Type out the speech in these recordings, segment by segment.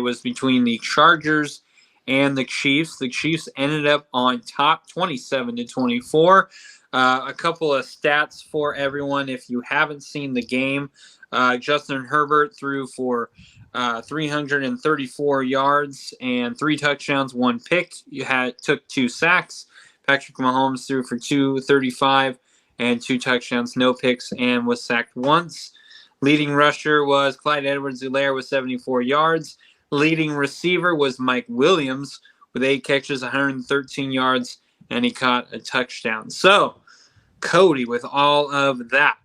was between the Chargers and the Chiefs. The Chiefs ended up on top 27-24. A couple of stats for everyone if you haven't seen the game. Justin Herbert threw for 334 yards and 3 touchdowns, 1 pick. Took 2 sacks. Patrick Mahomes threw for 235 and 2 touchdowns, no picks, and was sacked once. Leading rusher was Clyde Edwards-Helaire with 74 yards. Leading receiver was Mike Williams with 8 catches, 113 yards, and he caught a touchdown. So, Cody, with all of that,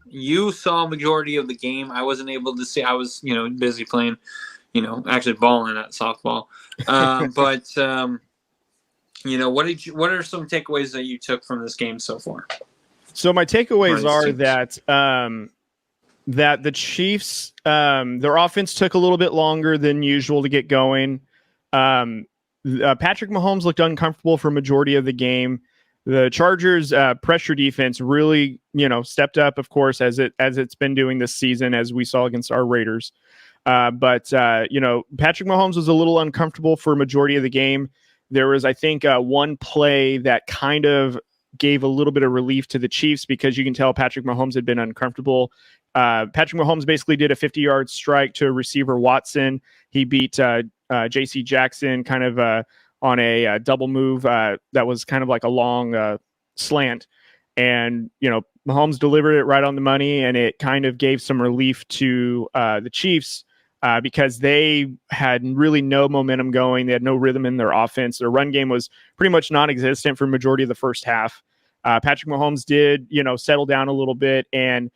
you saw a majority of the game. I wasn't able to see. I was, busy playing, actually balling at softball. But what are some takeaways that you took from this game so far? So my takeaways are that the Chiefs, their offense took a little bit longer than usual to get going. Patrick Mahomes looked uncomfortable for a majority of the game. The Chargers' pressure defense really, stepped up, of course, as it's been doing this season, as we saw against our Raiders. But Patrick Mahomes was a little uncomfortable for a majority of the game. There was, I think, one play that kind of gave a little bit of relief to the Chiefs because you can tell Patrick Mahomes had been uncomfortable. Patrick Mahomes basically did a 50-yard strike to receiver Watson. He beat J.C. Jackson kind of on a double move that was kind of like a long slant. And, Mahomes delivered it right on the money, and it kind of gave some relief to the Chiefs because they had really no momentum going. They had no rhythm in their offense. Their run game was pretty much non-existent for the majority of the first half. Patrick Mahomes did, settle down a little bit, and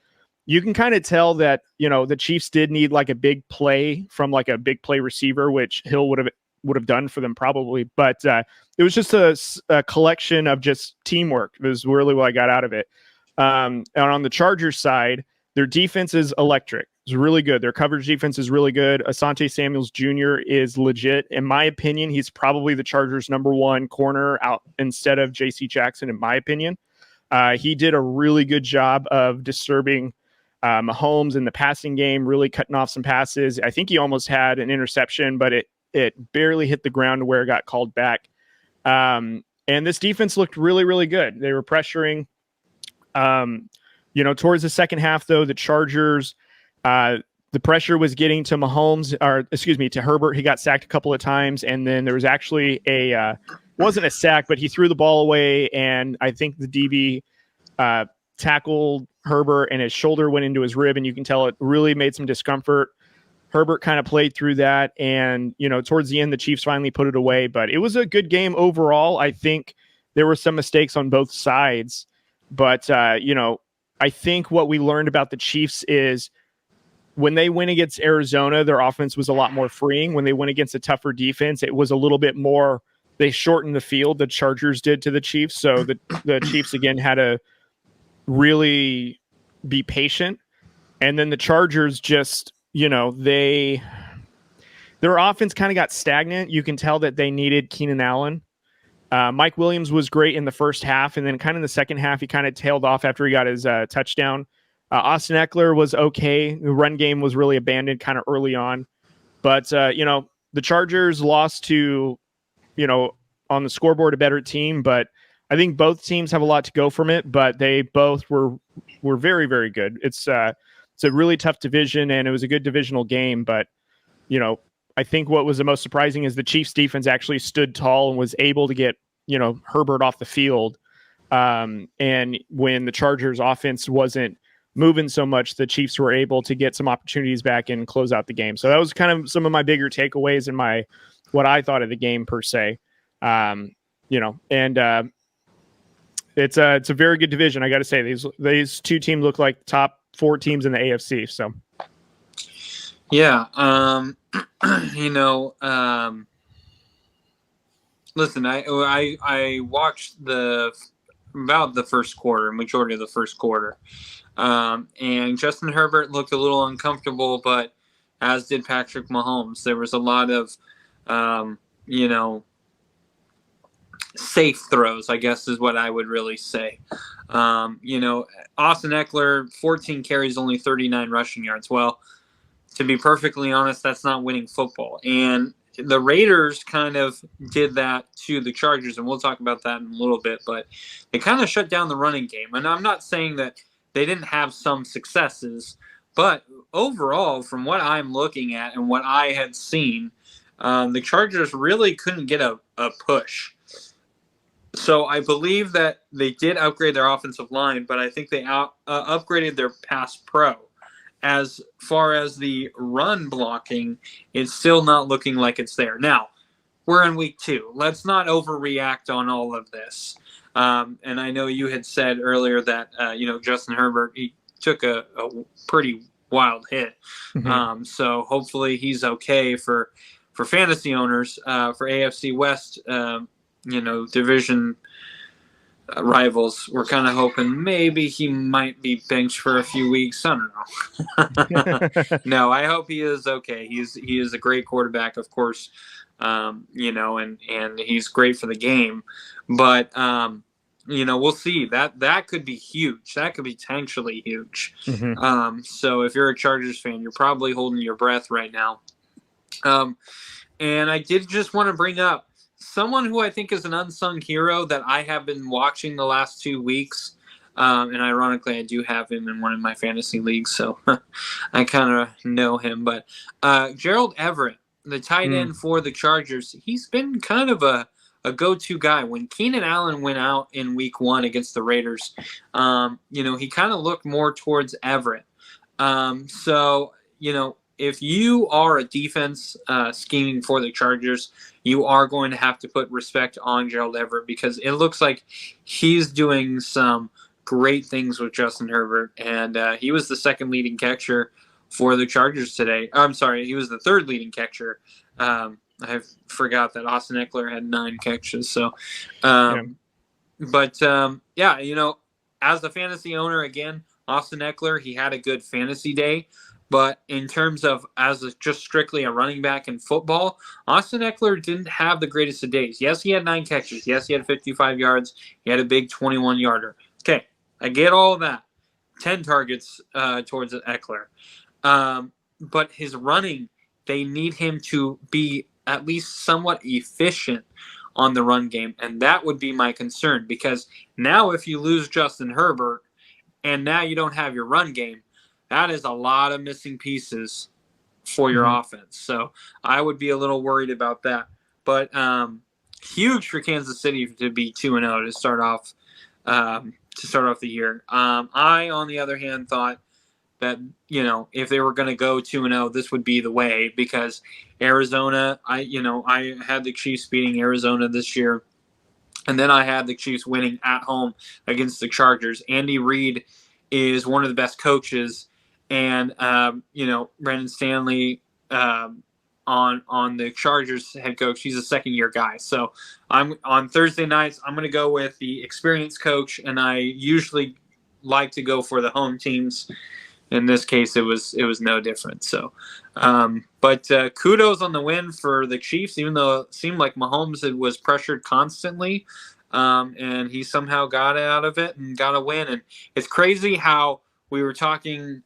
you can kind of tell that, the Chiefs did need like a big play from like a big play receiver, which Hill would have done for them probably. But it was just a collection of just teamwork. It was really what I got out of it. And on the Chargers side, their defense is electric. It's really good. Their coverage defense is really good. Asante Samuels Jr. is legit. In my opinion, he's probably the Chargers' #1 corner out instead of J.C. Jackson, in my opinion. He did a really good job of disturbing Mahomes in the passing game, really cutting off some passes. I think he almost had an interception, but it barely hit the ground to where it got called back. And this defense looked really, really good. They were pressuring. Towards the second half, though, the Chargers, the pressure was getting to to Herbert. He got sacked a couple of times, and then there was actually wasn't a sack, but he threw the ball away, and I think the DB tackled Herbert, and his shoulder went into his rib, and you can tell it really made some discomfort. Herbert kind of played through that, and towards the end, the Chiefs finally put it away. But it was a good game overall. I think there were some mistakes on both sides, but I think what we learned about the Chiefs is when they went against Arizona, their offense was a lot more freeing. When they went against a tougher defense, it was a little bit more. They shortened the field. The Chargers did to the Chiefs, so the Chiefs again had to really be patient, and then the Chargers just. Their offense kind of got stagnant. You can tell that they needed Keenan Allen. Mike Williams was great in the first half, and then kind of in the second half, he kind of tailed off after he got his touchdown. Austin Eckler was okay. The run game was really abandoned kind of early on. But, the Chargers lost to, on the scoreboard, a better team. But I think both teams have a lot to go from it, but they both were very, very good. It's a really tough division, and it was a good divisional game. But, I think what was the most surprising is the Chiefs defense actually stood tall and was able to get, Herbert off the field. And when the Chargers offense wasn't moving so much, the Chiefs were able to get some opportunities back and close out the game. So that was kind of some of my bigger takeaways and what I thought of the game per se. And it's a very good division. I got to say these two teams look like top 4 teams in the AFC. So, yeah. Listen, I watched about the first quarter, majority of the first quarter. And Justin Herbert looked a little uncomfortable, but as did Patrick Mahomes. There was a lot of, safe throws, I guess is what I would really say. Austin Eckler, 14 carries, only 39 rushing yards. Well, to be perfectly honest, that's not winning football. And the Raiders kind of did that to the Chargers, and we'll talk about that in a little bit, but they kind of shut down the running game. And I'm not saying that they didn't have some successes, but overall, from what I'm looking at and what I had seen, the Chargers really couldn't get a push. So I believe that they did upgrade their offensive line, but I think they upgraded their pass pro. As far as the run blocking, it's still not looking like it's there. Now, we're in week 2. Let's not overreact on all of this. And I know you had said earlier that, Justin Herbert, he took a pretty wild hit. Mm-hmm. So hopefully he's okay for fantasy owners, for AFC West, division rivals. We're kind of hoping maybe he might be benched for a few weeks. I don't know. No, I hope he is okay. He is a great quarterback, of course, and he's great for the game. But we'll see. That could be huge. That could be potentially huge. Mm-hmm. So if you're a Chargers fan, you're probably holding your breath right now. And I did just want to bring up someone who I think is an unsung hero that I have been watching the last 2 weeks. And ironically, I do have him in one of my fantasy leagues, so I kind of know him. But Gerald Everett, the tight end for the Chargers, he's been kind of a go-to guy. When Keenan Allen went out in week 1 against the Raiders, he kind of looked more towards Everett. If you are a defense scheming for the Chargers, you are going to have to put respect on Gerald Everett, because it looks like he's doing some great things with Justin Herbert, and he was the second leading catcher for the Chargers today. I'm sorry, he was the third leading catcher. I forgot that Austin Eckler had 9 catches. So, as a fantasy owner, again, Austin Eckler, he had a good fantasy day. But in terms of just strictly a running back in football, Austin Eckler didn't have the greatest of days. Yes, he had 9 catches. Yes, he had 55 yards. He had a big 21-yarder. Okay, I get all of that. 10 targets towards Eckler. But his running, they need him to be at least somewhat efficient on the run game. And that would be my concern, because now if you lose Justin Herbert and now you don't have your run game, that is a lot of missing pieces for your offense. So I would be a little worried about that. But huge for Kansas City to be 2-0 to start off the year. I, on the other hand, thought that if they were going to go 2-0, this would be the way, because Arizona, I had the Chiefs beating Arizona this year, and then I had the Chiefs winning at home against the Chargers. Andy Reid is one of the best coaches. And, Brandon Stanley on the Chargers head coach, he's a second-year guy. So on Thursday nights, I'm going to go with the experienced coach, and I usually like to go for the home teams. In this case, it was no different. So, but kudos on the win for the Chiefs, even though it seemed like Mahomes was pressured constantly, and he somehow got out of it and got a win. And it's crazy how we were talking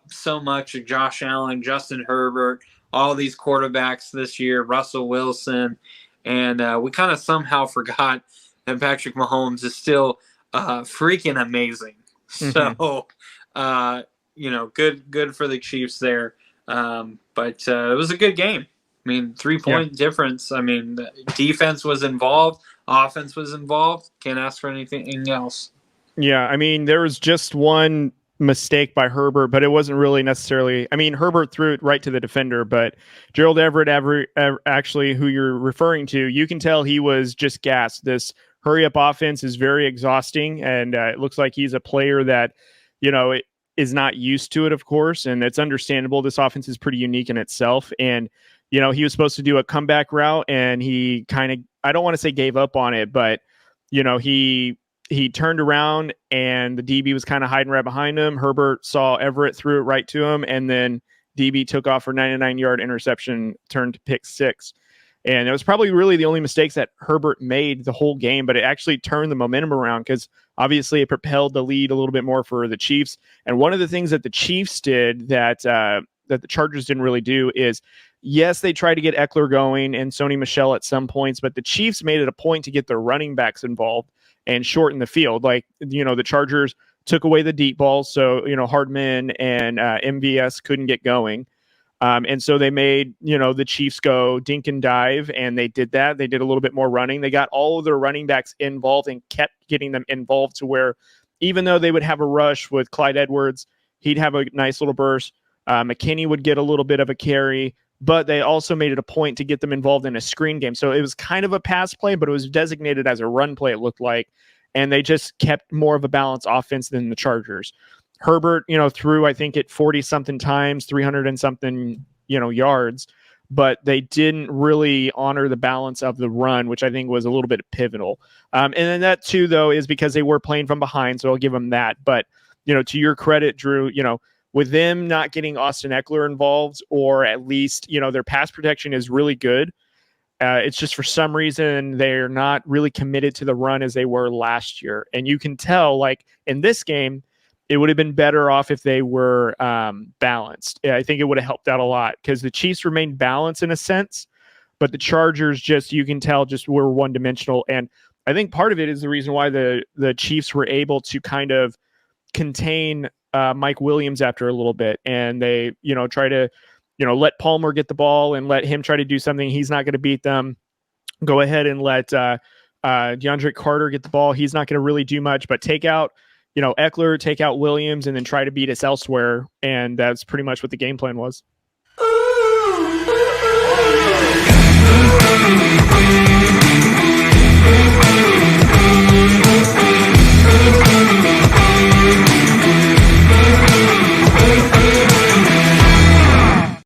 so much of Josh Allen, Justin Herbert, all these quarterbacks this year, Russell Wilson, and we kind of somehow forgot that Patrick Mahomes is still freaking amazing. So, good for the Chiefs there. But it was a good game. I mean, 3-point difference. I mean, the defense was involved, offense was involved. Can't ask for anything else. Yeah, I mean, there was just one mistake by Herbert, but it wasn't really necessarily. I mean, Herbert threw it right to the defender, but Gerald Everett, actually, who you're referring to, you can tell he was just gassed. This hurry-up offense is very exhausting, and it looks like he's a player that, is not used to it, of course, and it's understandable. This offense is pretty unique in itself, and he was supposed to do a comeback route, and he kind of, I don't want to say gave up on it, but he turned around and the DB was kind of hiding right behind him. Herbert saw Everett, threw it right to him, and then DB took off for 99-yard interception, turned to pick 6. And it was probably really the only mistakes that Herbert made the whole game, but it actually turned the momentum around, because obviously it propelled the lead a little bit more for the Chiefs. And one of the things that the Chiefs did that that the Chargers didn't really do is, yes, they tried to get Eckler going and Sony Michel at some points, but the Chiefs made it a point to get their running backs involved and shorten the field. Like, the Chargers took away the deep balls, so Hardman and MVS couldn't get going. And so they made, the Chiefs go dink and dive, and they did that. They did a little bit more running. They got all of their running backs involved and kept getting them involved to where even though they would have a rush with Clyde Edwards, he'd have a nice little burst. McKinney would get a little bit of a carry, but they also made it a point to get them involved in a screen game. So it was kind of a pass play, but it was designated as a run play, it looked like. And they just kept more of a balanced offense than the Chargers. Herbert, threw, I think, it 40-something times, 300 and something, yards, but they didn't really honor the balance of the run, which I think was a little bit pivotal. And then that, too, though, is because they were playing from behind, so I'll give them that. But, to your credit, Drew, with them not getting Austin Eckler involved, or at least, their pass protection is really good. It's just for some reason they're not really committed to the run as they were last year. And you can tell, like, in this game, it would have been better off if they were balanced. I think it would have helped out a lot because the Chiefs remained balanced in a sense, but the Chargers you can tell, were one-dimensional. And I think part of it is the reason why the Chiefs were able to kind of contain Mike Williams after a little bit. And they, try to, let Palmer get the ball and let him try to do something. He's not going to beat them. Go ahead and let DeAndre Carter get the ball. He's not going to really do much, but take out Eckler, take out Williams, and then try to beat us elsewhere. And that's pretty much what the game plan was.